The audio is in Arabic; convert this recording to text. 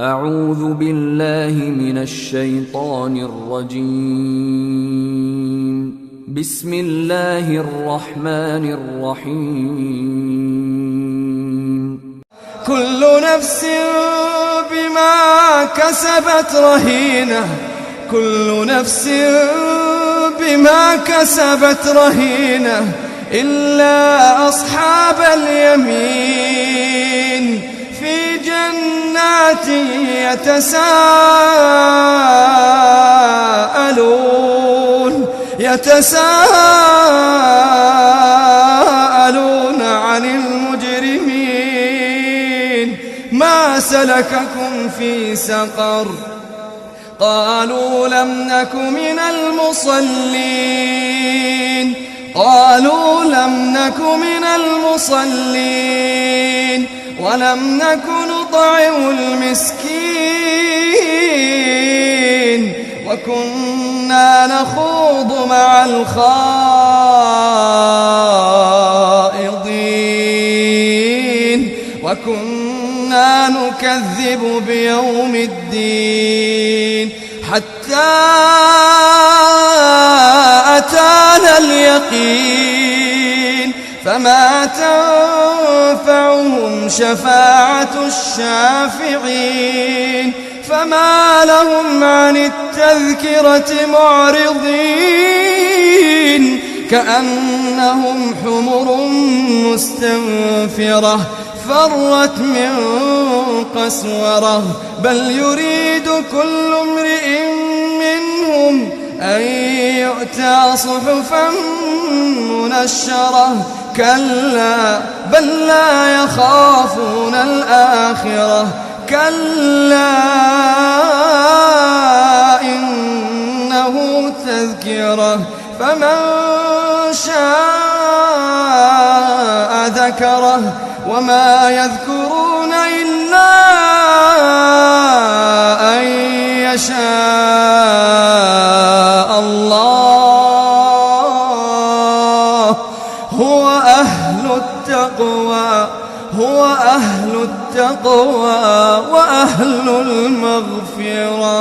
أعوذ بالله من الشيطان الرجيم. بسم الله الرحمن الرحيم. كل نفس بما كسبت رهينة، كل نفس بما كسبت رهينة إلا أصحاب اليمين في جنات يتساءلون عن المجرمين ما سلككم في سقر؟ قالوا لم نك من المصلين، قالوا لم نك من المصلين ولم نك نطعم المسكين وكنا نخوض مع الخائضين وكنا نكذب بيوم الدين حتى أتانا اليقين فما تنفعهم شفاعة الشافعين فما لهم عن التذكرة معرضين كأنهم حمر مستنفرة فرت من قسورة بل يريد كل امرئ منهم أن يؤتى صحفا منشرة كلا بل لا يخافون الآخرة كلا إنه تذكرة فمن شاء ذكره وما يذكرون إلا أن يشاء الله هو أهل التقوى وأهل المغفرة.